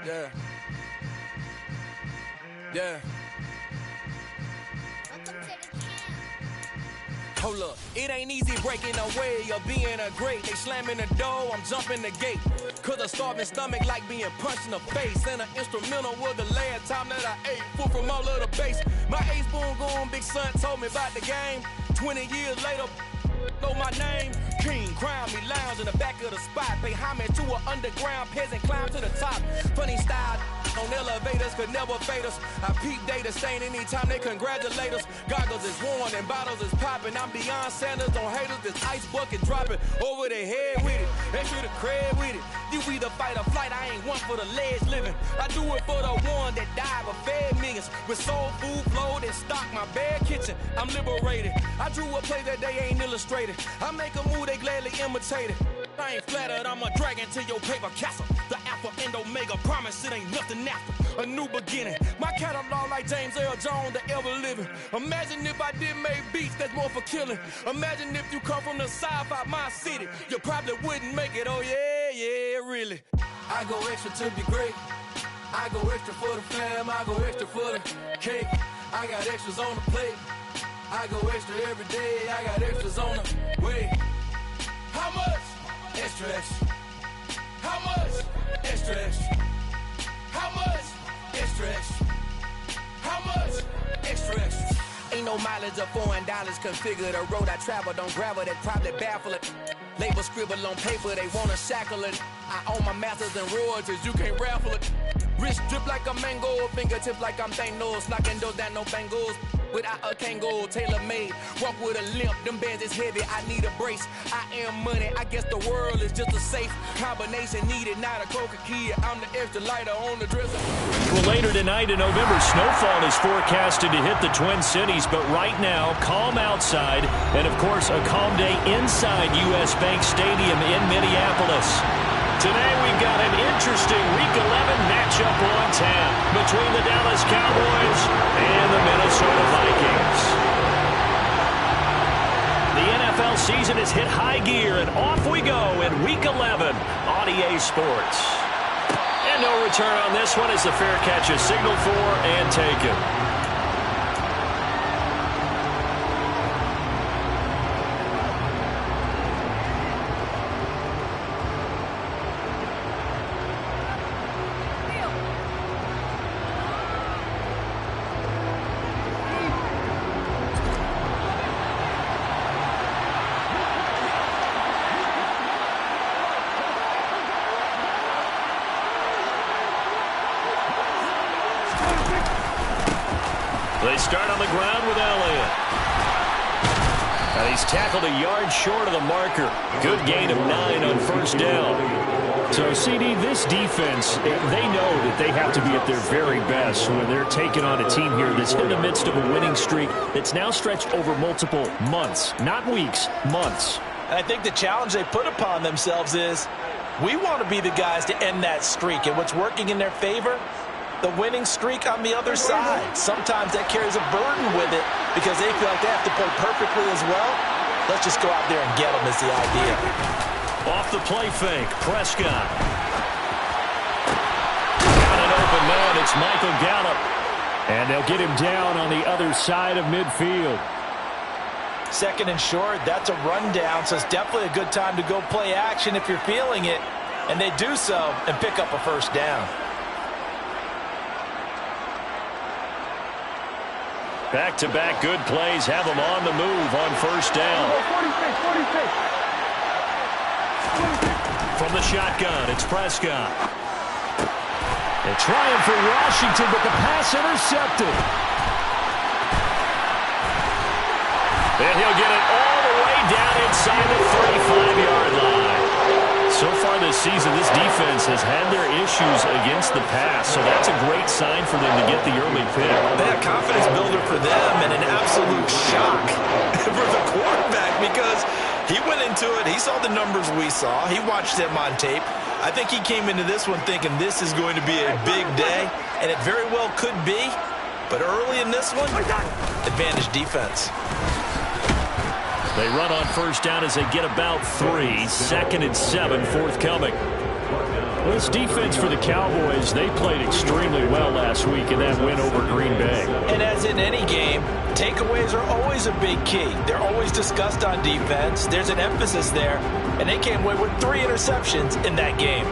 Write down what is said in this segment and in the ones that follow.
Yeah. Yeah. Hold up, it ain't easy breaking away or being a great. They slamming the door, I'm jumping the gate. Cause a starving stomach like being punched in the face. And an instrumental was the last time that I ate. Food from all of the bass. My ace boom going, big son told me about the game. 20 years later, know my name. King, crown me, lounge in the back of the spot. Pay homage to an underground peasant, climb to the top. Funny style on elevators could never fade us. I peep data stain anytime they congratulate us. Goggles is worn and bottles is popping. I'm beyond Sanders on haters, this ice bucket dropping over their head with it. They should have cred with it. You either fight or flight, I ain't one for the ledge living. I do it for the one that died but fed millions. With soul food flowed and stocked my bare kitchen. I'm liberated. I drew a play that they ain't illustrated. I make a move, they gladly imitate it. I ain't flattered, I'm a dragon to your paper castle. The Alpha and Omega, promise it ain't nothing after. A new beginning. My catalog like James Earl Jones, the ever living. Imagine if I did make beats that's more for killing. Imagine if you come from the south out my city. You probably wouldn't make it, oh yeah, yeah, really. I go extra to be great. I go extra for the fam, I go extra for the cake. I got extras on the plate. I go extra every day, I got extras on the way. How much? Extra, extra. How much? Extra, extra. How much? Extra, extra. How much? Extra, extra. Ain't no mileage of $4 configure the road I travel. Don't gravel, that probably baffle it. Label scribble on paper, they wanna shackle it. I own my masters and royalties, you can't raffle it. Wrist drip like a mango, fingertips like I'm Thanos. Knocking those down, no bangles. Without a Kango, tailor-made. Walk with a limp, them bands is heavy, I need a brace. I am money, I guess the world is just a safe combination needed, not a coca key. I'm the extra lighter on the dresser. Well, later tonight in November, snowfall is forecasted to hit the Twin Cities, but right now, calm outside, and of course, a calm day inside U.S. Bank Stadium in Minneapolis. Today, we've got an interesting Week 11 matchup on tap between the Dallas Cowboys and the Minnesota Vikings. The NFL season has hit high gear, and off we go in Week 11 on EA Sports. And no return on this one as the fair catch is signaled for and taken. They start on the ground with Elliott. And he's tackled a yard short of the marker. Good gain of 9 on first down. So, CD, this defense, they know that they have to be at their very best when they're taking on a team here that's in the midst of a winning streak that's now stretched over multiple months. Not weeks, months. I think the challenge they put upon themselves is we want to be the guys to end that streak. And what's working in their favor? The winning streak on the other side. Sometimes that carries a burden with it because they feel like they have to play perfectly as well. Let's just go out there and get them is the idea. Off the play fake, Prescott. Got an open man, it's Michael Gallup. And they'll get him down on the other side of midfield. Second and short, that's a rundown, so it's definitely a good time to go play action if you're feeling it. And they do so and pick up a first down. Back-to-back good plays have them on the move on first down. From the shotgun, it's Prescott. They're trying for Washington, but the pass intercepted. And he'll get it all the way down inside the 35-yard line. So far this season, this defense has had their issues against the pass, so that's a great sign for them to get the early pick. That confidence builder for them and an absolute shock for the quarterback because he went into it. He saw the numbers we saw. He watched them on tape. I think he came into this one thinking this is going to be a big day, and it very well could be. But early in this one, advantage defense. They run on first down as they get about 3. 2nd and 7 forthcoming. Well, this defense for the Cowboys, they played extremely well last week in that win over Green Bay. And as in any game, takeaways are always a big key. They're always discussed on defense. There's an emphasis there, and they came away with 3 interceptions in that game.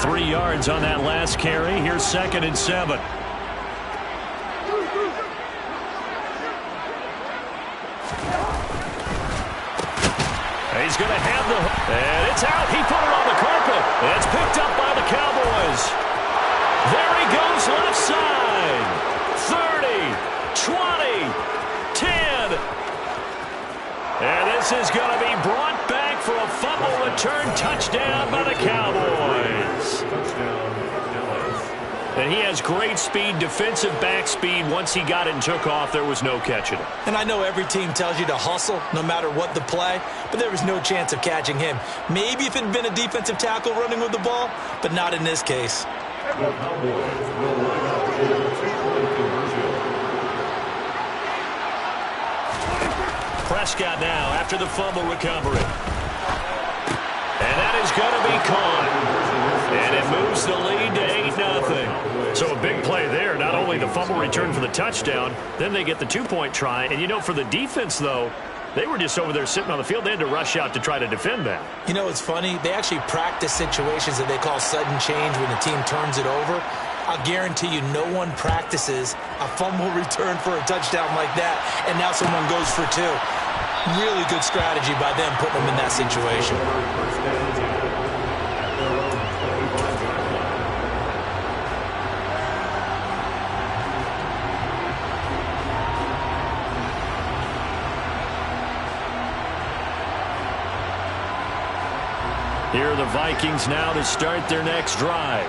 3 yards on that last carry. Here's 2nd and 7. He's going to have the... And it's out. He put it on the carpet. It's picked up by the Cowboys. There he goes left side. 30, 20, 10. And this is going to be brought back for a fumble return touchdown by the Cowboys. And he has great speed, defensive back speed. Once he got it and took off, there was no catching it. And I know every team tells you to hustle no matter what the play, but there was no chance of catching him. Maybe if it had been a defensive tackle running with the ball, but not in this case. Prescott now after the fumble recovery. And that is going to be caught. And it moves the lead to 8-0. So a big play there. Not only the fumble return for the touchdown, then they get the 2-point try. And, you know, for the defense, though, they were just over there sitting on the field. They had to rush out to try to defend that. You know, it's funny. They actually practice situations that they call sudden change when the team turns it over. I'll guarantee you no one practices a fumble return for a touchdown like that, and now someone goes for 2. Really good strategy by them putting them in that situation. Here are the Vikings now to start their next drive.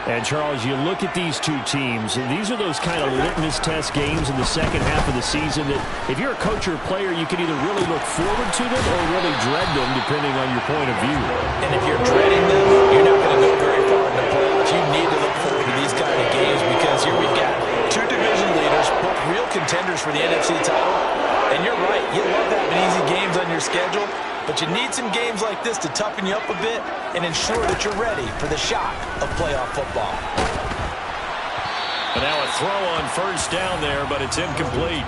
And, Charles, you look at these two teams, and these are those kind of litmus test games in the second half of the season that if you're a coach or a player, you can either really look forward to them or really dread them, depending on your point of view. And if you're dreading them, you're not going to go very far in the playoffs. You need to look forward to these kind of games because here we've got 2 division leaders, both real contenders for the NFC title. And you're right, you love having easy games on your schedule, but you need some games like this to toughen you up a bit and ensure that you're ready for the shock of playoff football. And now a throw on first down there, but it's incomplete.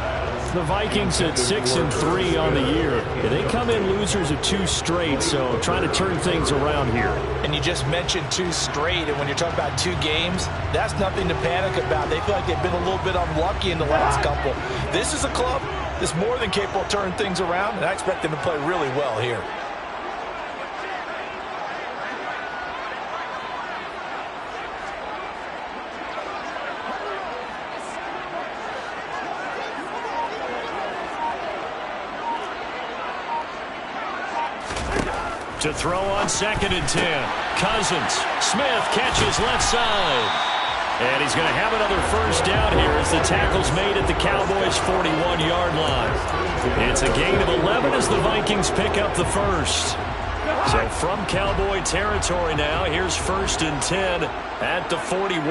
The Vikings at 6-3 on the year. They come in losers of 2 straight, so trying to turn things around here. And you just mentioned 2 straight, and when you're talking about 2 games, that's nothing to panic about. They feel like they've been a little bit unlucky in the last couple. This is a club that's more than capable of turning things around, and I expect them to play really well here. To throw on 2nd and 10. Cousins. Smith catches left side. And he's going to have another first down here as the tackle's made at the Cowboys' 41-yard line. It's a gain of 11 as the Vikings pick up the first. So from Cowboy territory now, here's 1st and 10 at the 41.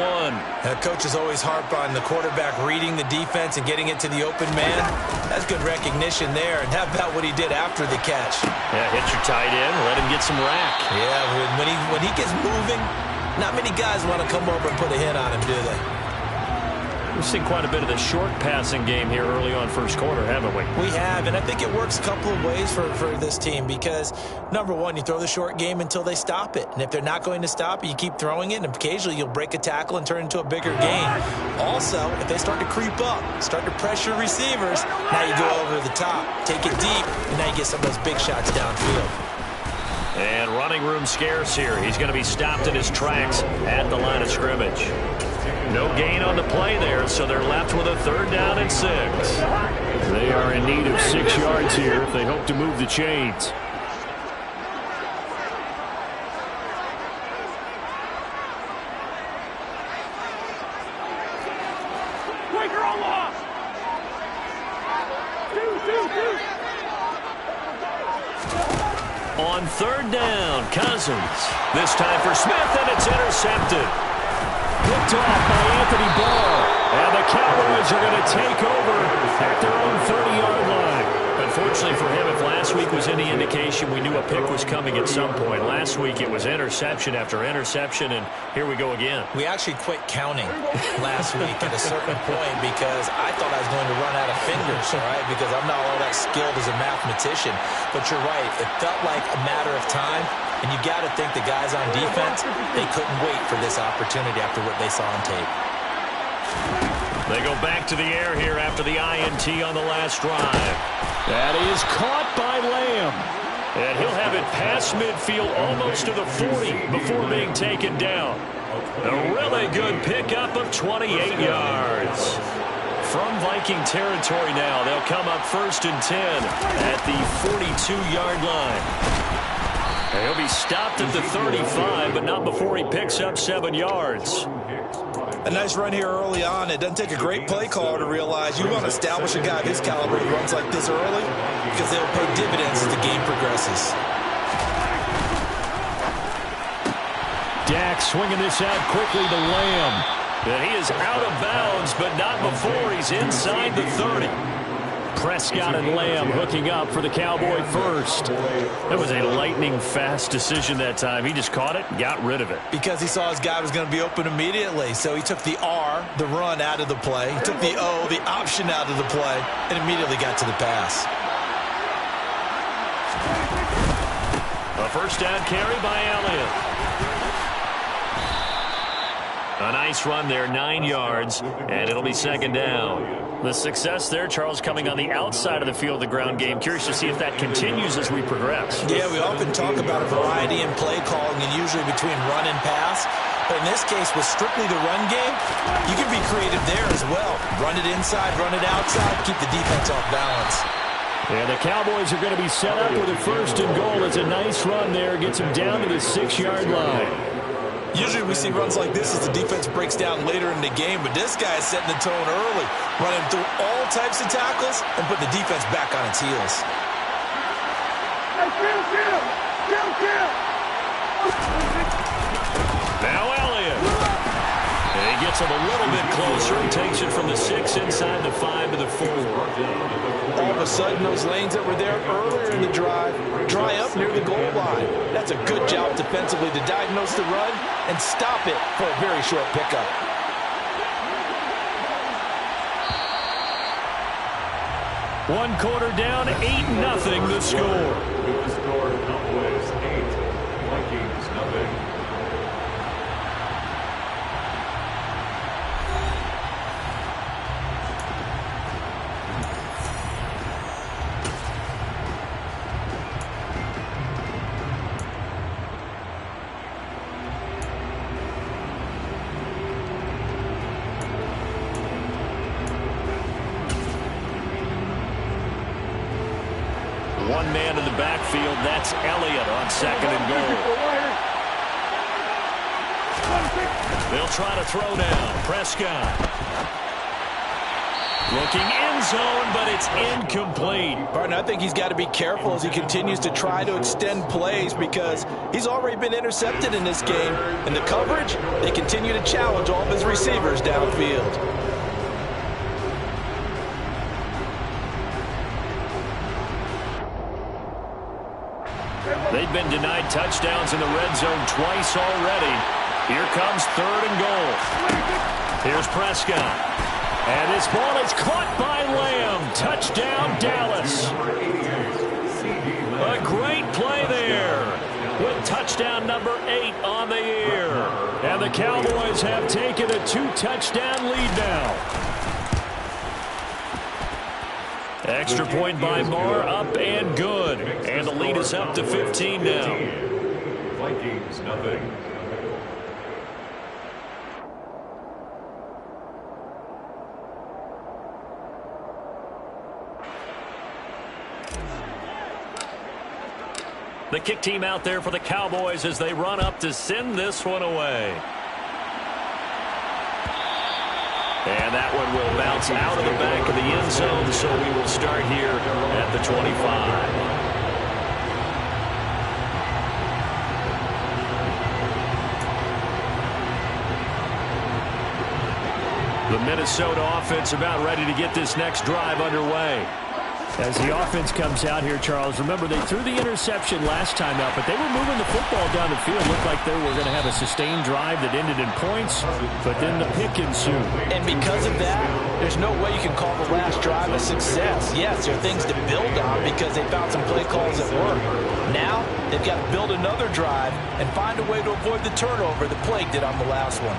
Coaches always harp on the quarterback reading the defense and getting it to the open man. That's good recognition there. And how about what he did after the catch? Yeah, hit your tight end, let him get some rack. Yeah, when he gets moving, not many guys want to come over and put a hit on him, do they? We've seen quite a bit of the short passing game here early on first quarter, haven't we? We have, and I think it works a couple of ways for this team because, number one, you throw the short game until they stop it. And if they're not going to stop it, you keep throwing it, and occasionally you'll break a tackle and turn it into a bigger gain. Also, if they start to creep up, start to pressure receivers, now you go over the top, take it deep, and now you get some of those big shots downfield. And running room scarce here. He's going to be stopped in his tracks at the line of scrimmage. No gain on the play there, so they're left with a 3rd down and 6. They are in need of 6 yards here if they hope to move the chains. On 3rd down, Cousins. This time for Smith, and it's intercepted. Picked off by Anthony Barr. And the Cowboys are going to take over at their own 30-yard line. But unfortunately for him, if last week was any indication, we knew a pick was coming at some point. Last week it was interception after interception, and here we go again. We actually quit counting last week at a certain point because I thought I was going to run out of fingers, all right, because I'm not all that skilled as a mathematician. But you're right. It felt like a matter of time, and you got to think the guys on defense, they couldn't wait for this opportunity after what they saw on tape. They go back to the air here after the INT on the last drive. That is caught by Lamb. And he'll have it past midfield almost to the 40 before being taken down. A really good pickup of 28 yards. From Viking territory now, they'll come up 1st and 10 at the 42-yard line. And he'll be stopped at the 35, but not before he picks up 7 yards. A nice run here early on. It doesn't take a great play caller to realize you want to establish a guy of his caliber who runs like this early because they'll pay dividends as the game progresses. Dak swinging this out quickly to Lamb. And he is out of bounds, but not before he's inside the 30. Prescott and Lamb hooking up for the Cowboy first. That was a lightning-fast decision that time. He just caught it and got rid of it. Because he saw his guy was going to be open immediately. So he took the R, the run, out of the play. He took the O, the option, out of the play, and immediately got to the pass. A first down carry by Elliott. A nice run there, 9 yards, and it'll be 2nd down. The success there, Charles, coming on the outside of the field of the ground game. Curious to see if that continues as we progress. Yeah, we often talk about a variety in play calling and usually between run and pass. But in this case, with strictly the run game, you can be creative there as well. Run it inside, run it outside, keep the defense off balance. And the Cowboys are going to be set up with a 1st and goal. It's a nice run there. Gets them down to the 6-yard line. Usually we see runs like this as the defense breaks down later in the game, but this guy is setting the tone early, running through all types of tackles and putting the defense back on its heels. Now Elliott. And he gets him a little bit closer and takes it from the 6 inside the 5 to the 4. All of a sudden, those lanes that were there earlier in the drive dry up near the goal line. That's a good job defensively to diagnose the run and stop it for a very short pickup. One quarter down, 8-0 the score. With the score, Cowboys 8, Vikings 0. One man in the backfield, that's Elliott on 2nd and goal. They'll try to throw down. Prescott. Looking end zone, but it's incomplete. Partner, I think he's got to be careful as he continues to try to extend plays because he's already been intercepted in this game. And the coverage, they continue to challenge all of his receivers downfield. They've been denied touchdowns in the red zone twice already. Here comes 3rd and goal. Here's Prescott. And his ball is caught by Lamb. Touchdown, Dallas. A great play there with touchdown number 8 on the year. And the Cowboys have taken a 2-touchdown lead now. Extra point by Marr, up and good. And the lead is up to 15 now. Vikings 0. The kick team out there for the Cowboys as they run up to send this one away. And that one will bounce out of the back of the end zone, so we will start here at the 25. The Minnesota offense about ready to get this next drive underway. As the offense comes out here, Charles, remember they threw the interception last time out, but they were moving the football down the field. Looked like they were going to have a sustained drive that ended in points, but then the pick ensued. And because of that, there's no way you can call the last drive a success. Yes, there are things to build on because they found some play calls that work. Now, they've got to build another drive and find a way to avoid the turnover that plagued did on the last one.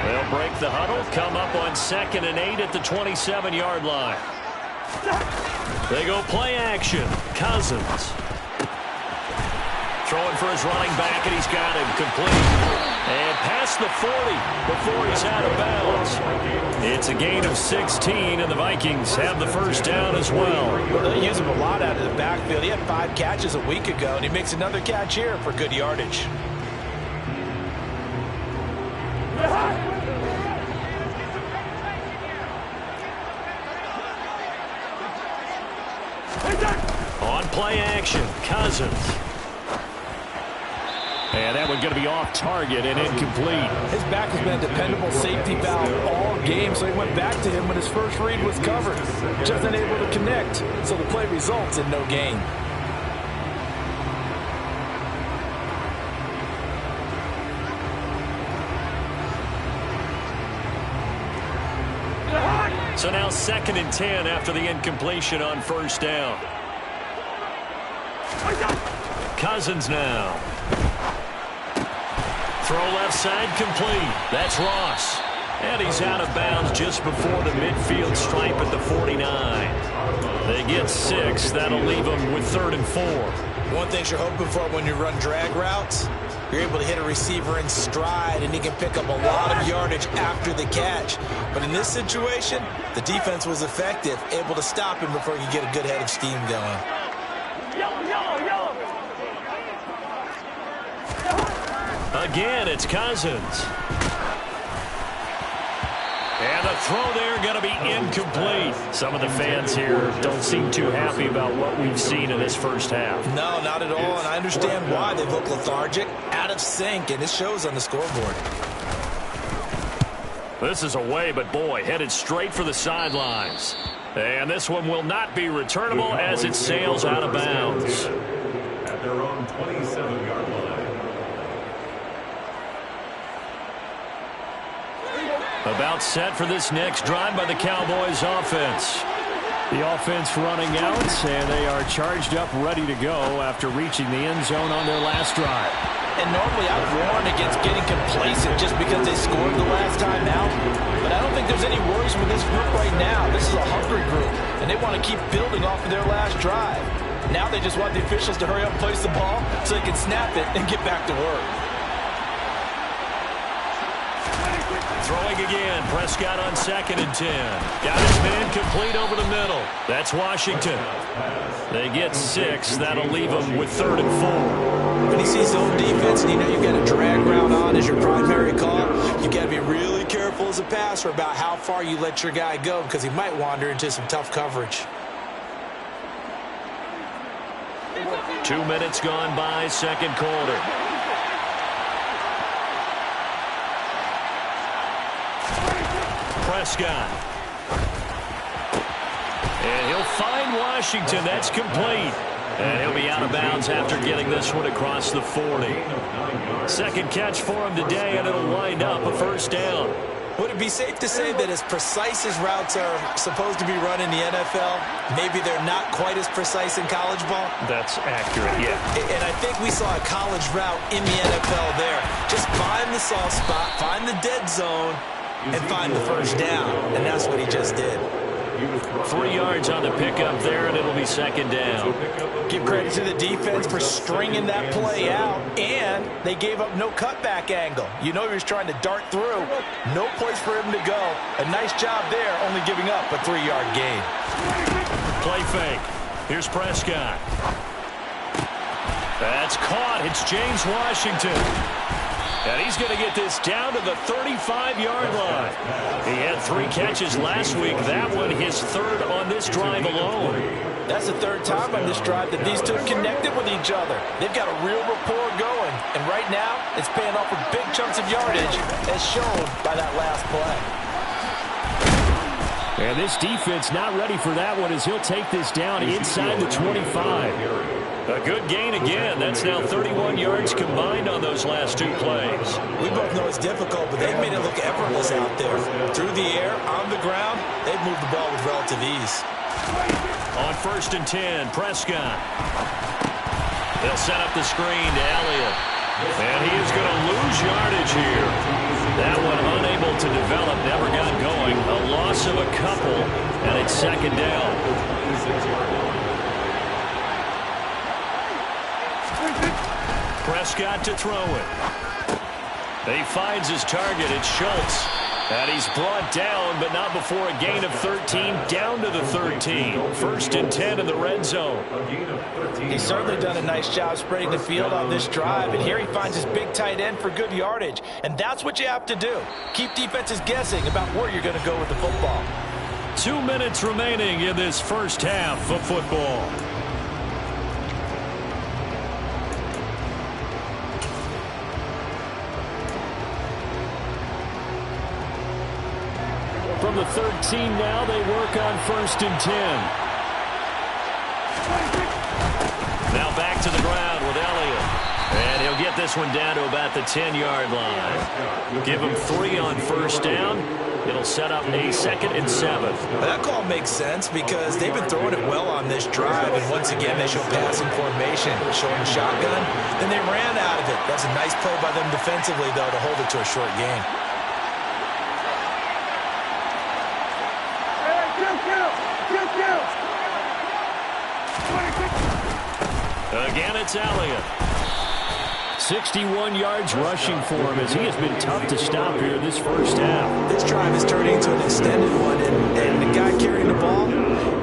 They'll break the huddle, come up on 2nd and 8 at the 27-yard line. They go play action. Cousins. Throwing for his running back, and he's got him complete. And past the 40 before he's out of bounds. It's a gain of 16, and the Vikings have the first down as well. They use him a lot out of the backfield. He had 5 catches a week ago, and he makes another catch here for good yardage. On play action, Cousins. And that one's going to be off target and incomplete. His back has been a dependable safety valve all game, so he went back to him when his first read was covered. Just unable to connect, so the play results in no gain. So now 2nd and 10 after the incompletion on first down. Cousins now. Throw left side complete. That's Ross. And he's out of bounds just before the midfield stripe at the 49. They get 6. That'll leave them with 3rd and 4. One thing you're hoping for when you run drag routes, you're able to hit a receiver in stride, and he can pick up a lot of yardage after the catch. But in this situation, the defense was effective, able to stop him before he could get a good head of steam going. Again, it's Cousins. And the throw there going to be incomplete. Some of the fans here don't seem too happy about what we've seen in this first half. No, not at all, and I understand why. They look lethargic, out of sync, and it shows on the scoreboard. This is away, but boy, headed straight for the sidelines. And this one will not be returnable as it sails out of bounds. At their own 27-yard line. About set for this next drive by the Cowboys offense. The offense running out, and they are charged up, ready to go after reaching the end zone on their last drive. And normally I've warned against getting complacent just because they scored the last time out. But I don't think there's any worries with this group right now. This is a hungry group, and they want to keep building off of their last drive. Now they just want the officials to hurry up and place the ball so they can snap it and get back to work. Throwing again, Prescott on 2nd and 10. Got his man complete over the middle. That's Washington. They get 6. That'll leave them with 3rd and 4. When you see zone defense and you know you've got a drag route on as your primary call, you've got to be really careful as a passer about how far you let your guy go because he might wander into some tough coverage. 2 minutes gone by, second quarter. Prescott. And he'll find Washington. That's complete. And he'll be out of bounds after getting this one across the 40. Second catch for him today, and it'll wind up a first down. Would it be safe to say that as precise as routes are supposed to be run in the NFL, maybe they're not quite as precise in college ball? That's accurate, yeah. And I think we saw a college route in the NFL there. Just find the soft spot, find the dead zone, and find the first down. And that's what he just did. 3 yards on the pickup there, and it'll be second down. Give credit to the defense for stringing that play out, and they gave up no cutback angle. You know he was trying to dart through. No place for him to go. A nice job there, only giving up a 3-yard gain. Play fake. Here's Prescott. That's caught. It's James Washington. And he's going to get this down to the 35-yard line. He had 3 catches last week. That one his 3rd on this drive alone. That's the 3rd time on this drive that these two have connected with each other. They've got a real rapport going. And right now, it's paying off with big chunks of yardage, as shown by that last play. And this defense not ready for that one as he'll take this down inside the 25. A good gain again. That's now 31 yards combined on those last two plays. We both know it's difficult, but they've made it look effortless out there. Through the air, on the ground, they've moved the ball with relative ease. On 1st and 10, Prescott. They'll set up the screen to Elliott. And he is going to lose yardage here. That one unable to develop, never got going. A loss of a couple, and it's 2nd down. Prescott to throw it. He finds his target. It's Schultz. And he's brought down, but not before a gain of 13, down to the 13. 1st and 10 in the red zone. He's certainly done a nice job spreading the field on this drive, and here he finds his big tight end for good yardage. And that's what you have to do. Keep defenses guessing about where you're going to go with the football. 2 minutes remaining in this first half of football. From the 13 now, they work on 1st and 10. Now back to the ground with Elliott. And he'll get this one down to about the 10-yard line. Give him 3 on 1st down. It'll set up a 2nd and 7. That call makes sense because they've been throwing it well on this drive. And once again, they show passing formation, showing shotgun. Then they ran out of it. That's a nice play by them defensively, though, to hold it to a short gain. Again, it's Elliott. 61 yards rushing for him as he has been tough to stop here this first half. This drive is turning into an extended one, and the guy carrying the ball,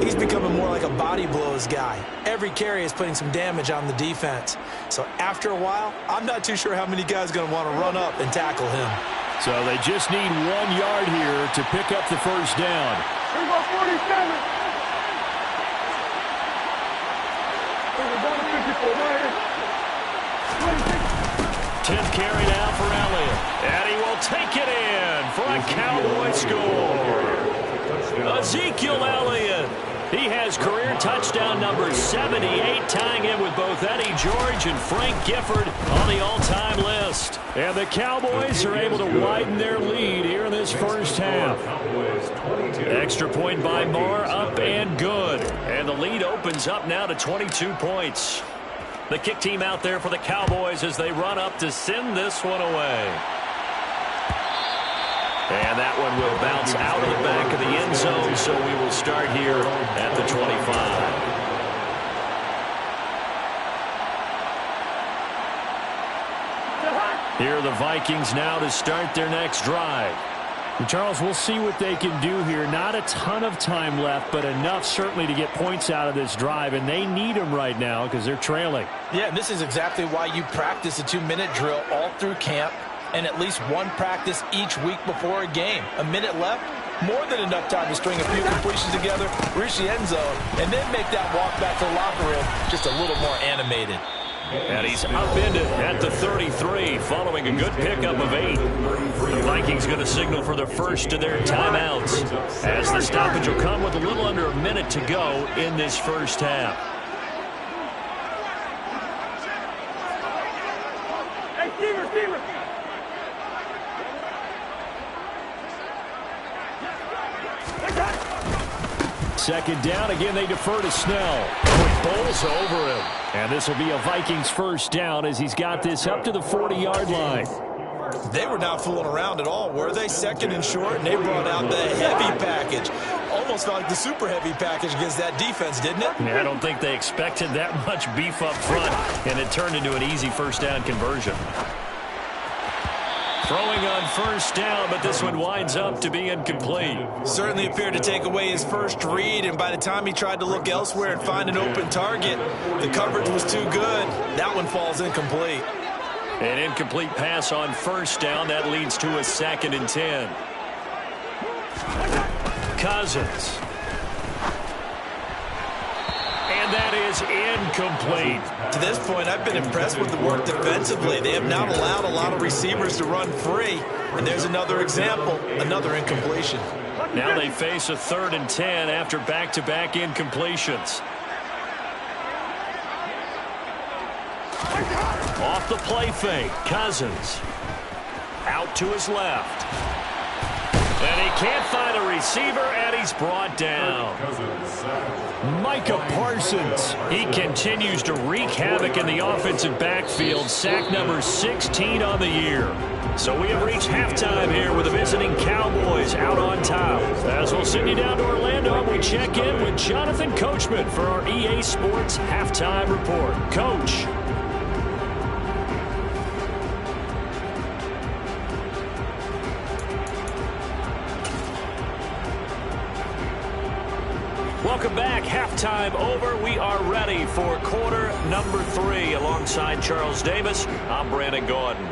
he's becoming more like a body blows guy. Every carry is putting some damage on the defense. So after a while, I'm not too sure how many guys are going to want to run up and tackle him. So they just need 1 yard here to pick up the first down. 10th carry now for Elliott. And he will take it in for a Cowboy score. Ezekiel Elliott. He has career touchdown number 78, tying him with both Eddie George and Frank Gifford on the all-time list. And the Cowboys are able to widen their lead here in this first half. Extra point by Marr, up and good. And the lead opens up now to 22 points. The kick team out there for the Cowboys as they run up to send this one away. And that one will bounce out of the back of the end zone, so we will start here at the 25. Here are the Vikings now to start their next drive. And Charles, we'll see what they can do here. Not a ton of time left, but enough certainly to get points out of this drive, and they need them right now because they're trailing. Yeah, and this is exactly why you practice a 2-minute drill all through camp and at least one practice each week before a game. A minute left, more than enough time to string a few completions together, reach the end zone, and then make that walk back to the locker room just a little more animated. And he's upended at the 33 following a good pickup of 8. The Vikings going to signal for the first of their timeouts as the stoppage will come with a little under a minute to go in this first half. Second down. Again, they defer to Snell. Oh, he bowls over him. And this will be a Vikings first down as he's got this up to the 40-yard line. They were not fooling around at all, were they? 2nd and short, and they brought out the heavy package. Almost felt like the super heavy package against that defense, didn't it? Yeah, I don't think they expected that much beef up front, and it turned into an easy first down conversion. Throwing on first down, but this one winds up to be incomplete. Certainly appeared to take away his first read, and by the time he tried to look elsewhere and find an open target, the coverage was too good. That one falls incomplete. An incomplete pass on first down. That leads to a 2nd and 10. Cousins. And that is incomplete. To this point, I've been impressed with the work defensively. They have not allowed a lot of receivers to run free. And there's another example, another incompletion. Now they face a 3rd and 10 after back-to-back incompletions. Off the play fake, Cousins. Out to his left. And he can't find a receiver, and he's brought down. Micah Parsons. He continues to wreak havoc in the offensive backfield. Sack number 16 on the year. So we have reached halftime here with the visiting Cowboys out on top. As we'll send you down to Orlando, we check in with Jonathan Coachman for our EA Sports Halftime Report. Coach. Welcome back. Halftime over. We are ready for quarter number 3. Alongside Charles Davis, I'm Brandon Gordon.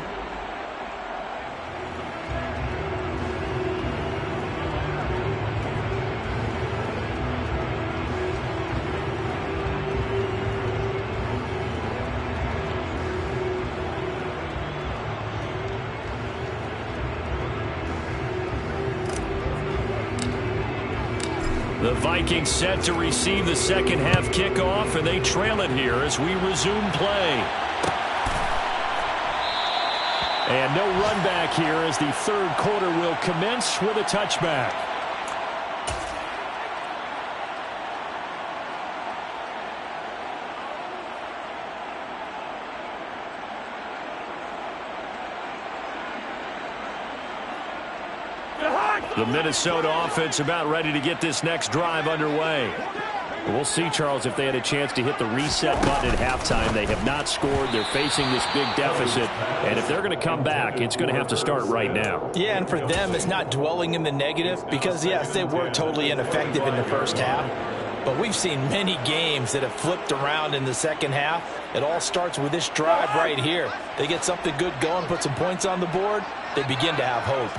The Vikings set to receive the second half kickoff, and they trail it here as we resume play. And no run back here as the third quarter will commence with a touchback. The Minnesota offense about ready to get this next drive underway. We'll see, Charles, if they had a chance to hit the reset button at halftime. They have not scored. They're facing this big deficit. And if they're going to come back, it's going to have to start right now. Yeah, and for them, it's not dwelling in the negative because, yes, they were totally ineffective in the first half. But we've seen many games that have flipped around in the second half. It all starts with this drive right here. They get something good going, put some points on the board, they begin to have hope.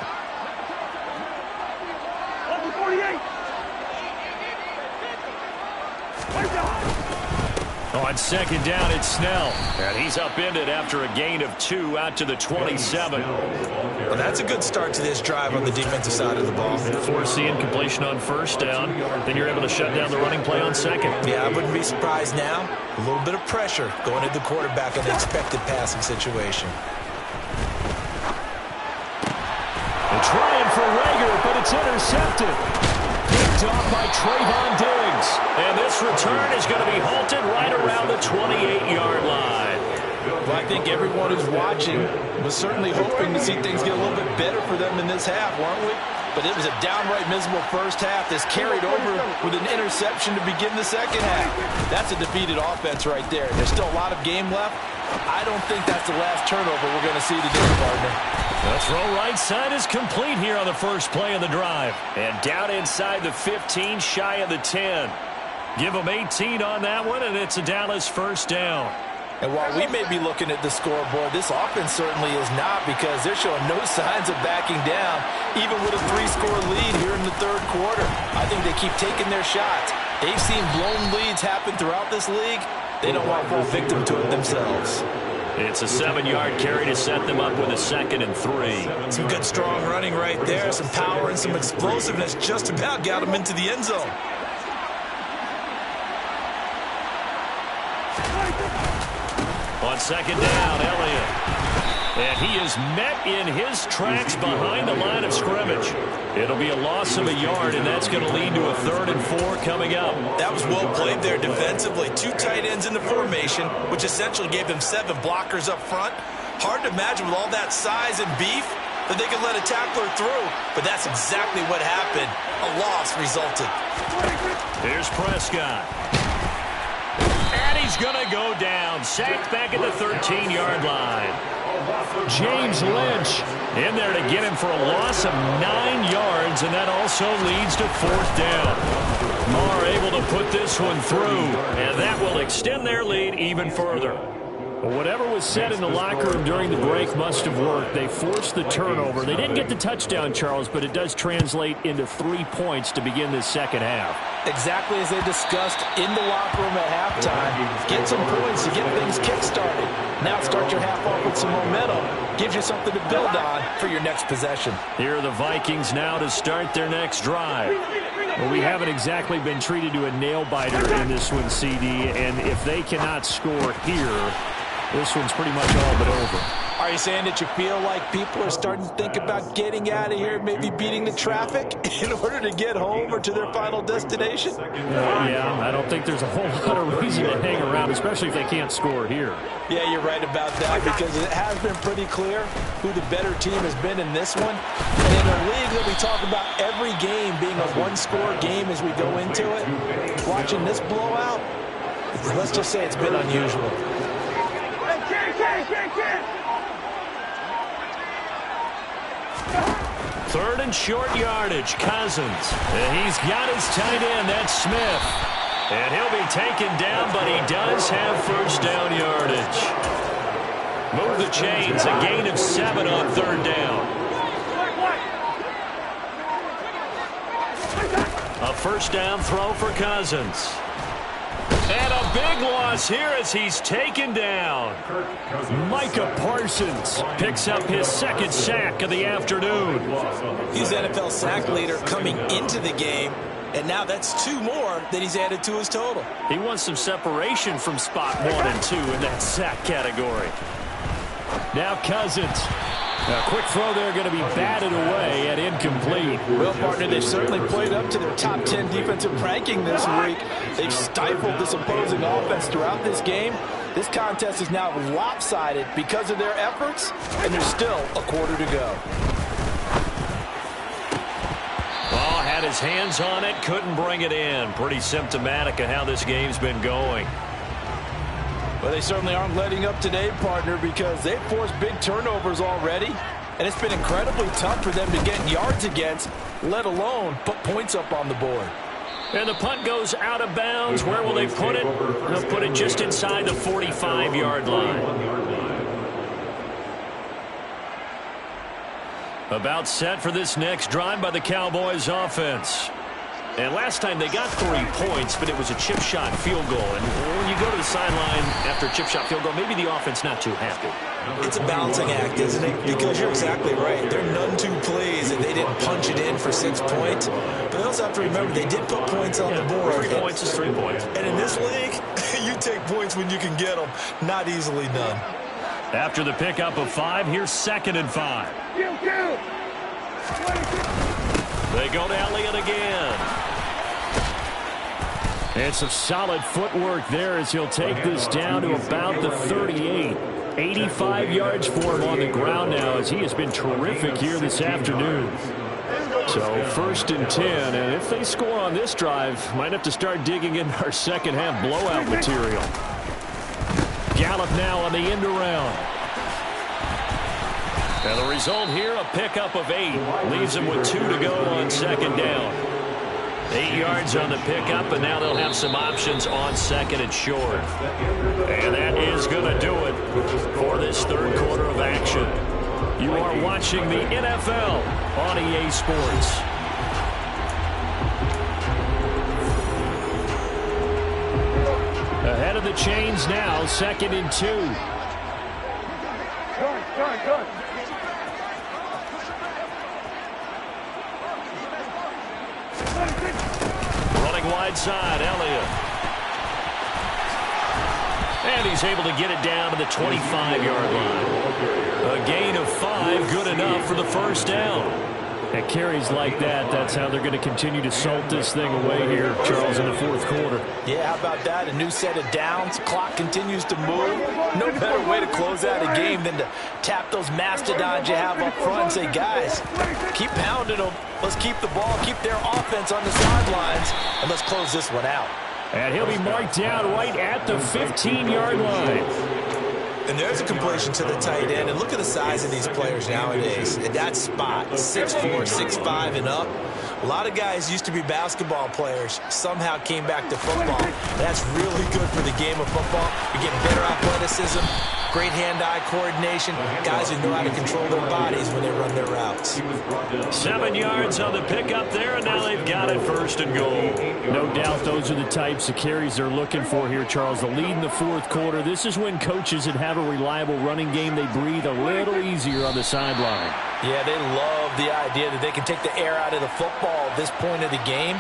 On second down, it's Snell. And he's upended after a gain of 2 out to the 27. Well, that's a good start to this drive on the defensive side of the ball. Force the incompletion on first down. Then you're able to shut down the running play on second. Yeah, I wouldn't be surprised now. A little bit of pressure going at the quarterback in the expected passing situation. They're trying for Rager, but it's intercepted. Picked off by Trayvon Diggs. And this return is going to be halted right around the 28-yard line. Well, I think everyone who's watching was certainly hoping to see things get a little bit better for them in this half, weren't we? But it was a downright miserable first half that's carried over with an interception to begin the second half. That's a defeated offense right there. There's still a lot of game left. I don't think that's the last turnover we're going to see today, partner. The throw right side is complete here on the first play of the drive. And down inside the 15, shy of the 10. Give them 18 on that one, and it's a Dallas first down. And while we may be looking at the scoreboard, this offense certainly is not because they're showing no signs of backing down, even with a 3-score lead here in the third quarter. I think they keep taking their shots. They've seen blown leads happen throughout this league. They don't want to fall victim to it themselves. It's a 7-yard carry to set them up with a 2nd and 3. Some good strong running right there, some power and some explosiveness just about got them into the end zone. On second down, Elliott. And he is met in his tracks behind the line of scrimmage. It'll be a loss of a yard, and that's going to lead to a 3rd and 4 coming up. That was well played there defensively. 2 tight ends in the formation, which essentially gave them 7 blockers up front. Hard to imagine with all that size and beef that they could let a tackler through, but that's exactly what happened. A loss resulted. Here's Prescott. And he's going to go down. Sacked back at the 13-yard line. James Lynch in there to get him for a loss of 9 yards, and that also leads to 4th down. Marr able to put this one through, and that will extend their lead even further. Well, whatever was said in the locker room during the break must have worked. They forced the turnover. They didn't get the touchdown, Charles, but it does translate into 3 points to begin this second half. Exactly as they discussed in the locker room at halftime. Get some points to get things kick-started. Now start your half off with some momentum. Gives you something to build on for your next possession. Here are the Vikings now to start their next drive. Well, we haven't exactly been treated to a nail-biter in this one, CD, and if they cannot score here, this one's pretty much all but over. Are you saying that you feel like people are starting to think about getting out of here, maybe beating the traffic in order to get home or to their final destination? Yeah, I don't think there's a whole lot of reason to hang around, especially if they can't score here. Yeah, you're right about that because it has been pretty clear who the better team has been in this one. And in a league that we talk about every game being a one-score game as we go into it, watching this blowout, let's just say it's been unusual. Third and short yardage, Cousins. And he's got his tight end, that's Smith. And he'll be taken down, but he does have first down yardage. Move the chains, a gain of 7 on third down. A first down throw for Cousins. And a big loss here as he's taken down. Micah Parsons picks up his second sack of the afternoon. He's NFL sack leader coming into the game, and now that's 2 more that he's added to his total. He wants some separation from spot 1 and 2 in that sack category. Now Cousins. A quick throw there going to be batted away and incomplete. Well, partner, they've certainly played up to their top 10 defensive ranking this week. They've stifled this opposing offense throughout this game. This contest is now lopsided because of their efforts, and there's still a quarter to go. Ball had his hands on it, couldn't bring it in. Pretty symptomatic of how this game's been going. Well, they certainly aren't letting up today, partner, because they've forced big turnovers already, and it's been incredibly tough for them to get yards against, let alone put points up on the board. And the punt goes out of bounds. Where will they put it? They'll put it just inside the 45-yard line. About set for this next drive by the Cowboys offense. And last time they got 3 points, but it was a chip shot field goal. And when you go to the sideline after a chip shot field goal, maybe the offense not too happy. It's a balancing act, isn't it? Because you're exactly right. They're none too pleased that they didn't punch it in for 6 points. But they also have to remember they did put points on the board. 3 points is 3 points. And in this league, you take points when you can get them. Not easily done. After the pickup of 5, here's 2nd and 5. They go to Elliott again. And some solid footwork there as he'll take this down to about the 38. 85 yards for him on the ground now as he has been terrific here this afternoon. So 1st and 10, and if they score on this drive, might have to start digging into our second half blowout material. Gallup now on the end around. And the result here, a pickup of 8. Leaves them with 2 to go on 2nd down. 8 yards on the pickup, and now they'll have some options on 2nd and short. And that is going to do it for this 3rd quarter of action. You are watching the NFL on EA Sports. Ahead of the chains now, 2nd and 2. Good. Running wide side, Elliott. And he's able to get it down to the 25-yard line. A gain of 5, good enough for the first down. At carries like that, that's how they're going to continue to salt this thing away here, Charles, in the 4th quarter. Yeah, how about that? A new set of downs. Clock continues to move. No better way to close out a game than to tap those mastodons you have up front and say, guys, keep pounding them. Let's keep the ball, keep their offense on the sidelines, and let's close this one out. And he'll be marked down right at the 15-yard line. And there's a completion to the tight end. And look at the size of these players nowadays. At that spot, 6'4", 6'5", and up. A lot of guys used to be basketball players, somehow came back to football. That's really good for the game of football. You're getting better athleticism, great hand-eye coordination, guys who know how to control their bodies when they run their routes. 7 yards on the pickup there, and now they've got it first and goal. No doubt those are the types of carries they're looking for here, Charles. The lead in the fourth quarter. This is when coaches that have a reliable running game, they breathe a little easier on the sideline. Yeah, they love the idea that they can take the air out of the football at this point of the game.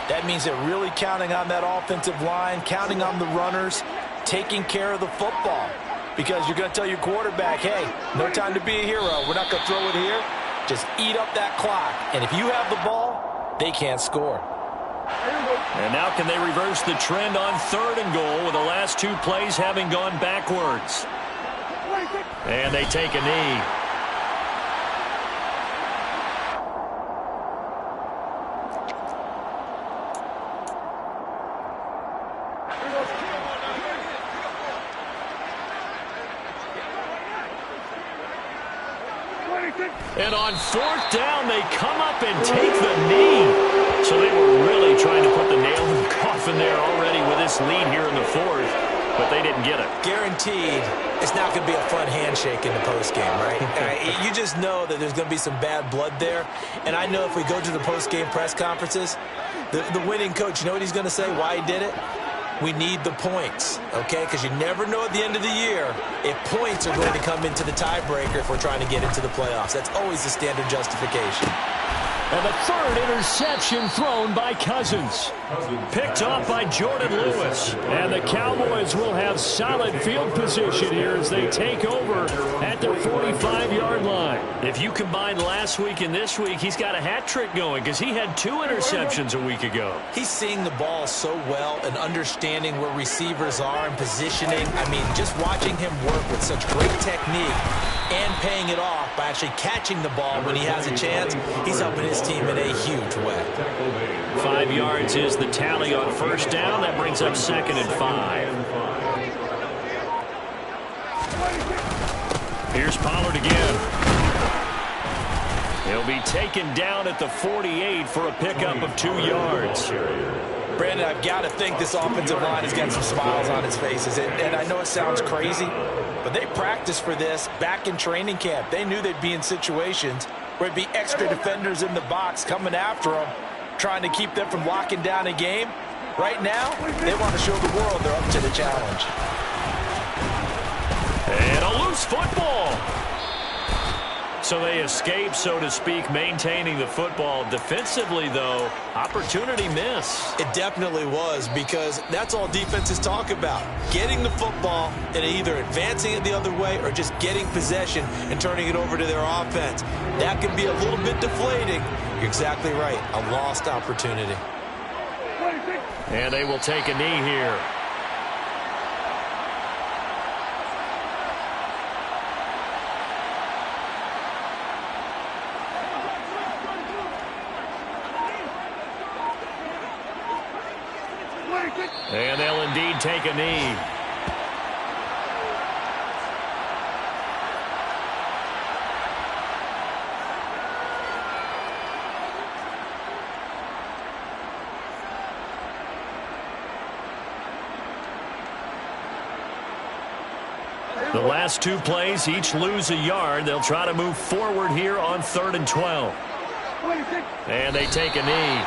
That means they're really counting on that offensive line, counting on the runners, taking care of the football. Because you're going to tell your quarterback, hey, no time to be a hero. We're not going to throw it here. Just eat up that clock. And if you have the ball, they can't score. And now can they reverse the trend on 3rd and goal with the last 2 plays having gone backwards? And they take a knee. And on 4th down, they come up and take the knee. So they were really trying to put the nail in the coffin there already with this lead here in the 4th, but they didn't get it. Guaranteed, it's not going to be a fun handshake in the postgame, right? You just know that there's going to be some bad blood there. And I know if we go to the postgame press conferences, the winning coach, you know what he's going to say, why he did it? We need the points, okay? Because you never know at the end of the year if points are going to come into the tiebreaker if we're trying to get into the playoffs. That's always the standard justification. And the 3rd interception thrown by Cousins. Picked off by Jordan Lewis. And the Cowboys will have solid field position here as they take over at their 45-yard line. If you combine last week and this week, he's got a hat trick going because he had 2 interceptions a week ago. He's seeing the ball so well and understanding where receivers are and positioning. I mean, just watching him work with such great technique and paying it off by actually catching the ball when he has a chance, he's helping his team in a huge way. 5 yards is the tally on 1st down. That brings up 2nd and 5. Here's Pollard again. He'll be taken down at the 48 for a pickup of 2 yards. Brandon, I've got to think this offensive line has got some smiles on its faces. And I know it sounds crazy, but they practiced for this back in training camp. They knew they'd be in situations where there'd be extra defenders in the box coming after them, trying to keep them from locking down a game. Right now, they want to show the world they're up to the challenge. And a loose football. So they escape, so to speak, maintaining the football. Defensively, though, opportunity miss. It definitely was, because that's all defenses talk about. Getting the football and either advancing it the other way or just getting possession and turning it over to their offense. That can be a little bit deflating. You're exactly right. A lost opportunity. And they will take a knee here. And they'll indeed take a knee. The last 2 plays, each lose a yard. They'll try to move forward here on 3rd and 12. And they take a knee.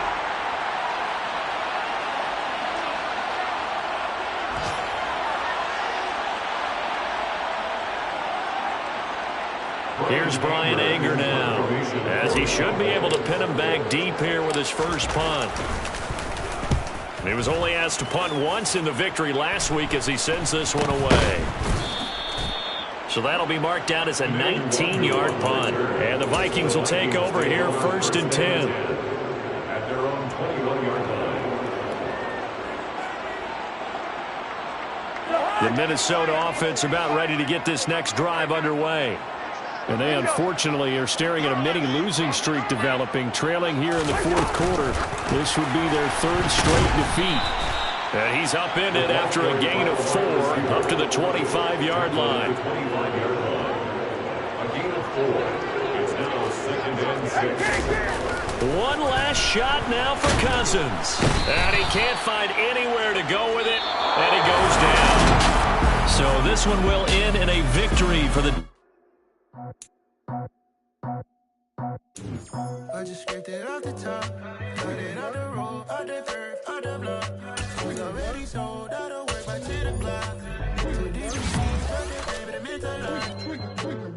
Here's Brian Anger now, as he should be able to pin him back deep here with his first punt. He was only asked to punt once in the victory last week as he sends this one away. So that'll be marked down as a 19-yard punt. And the Vikings will take over here 1st and 10. At their own 21-yard line. The Minnesota offense about ready to get this next drive underway. And they unfortunately are staring at a mini losing streak developing, trailing here in the 4th quarter. This would be their 3rd straight defeat. And he's upended after a gain of 4 up to the 25-yard line. A gain of 4. It's now 2nd and 6. One last shot now for Cousins. And he can't find anywhere to go with it, and he goes down. So this one will end in a victory for the... I just scraped it off the top, cut it off the road, out the turf, out the block. We already sold out of work by 10 o'clock. So these receipts, baby, the mental line.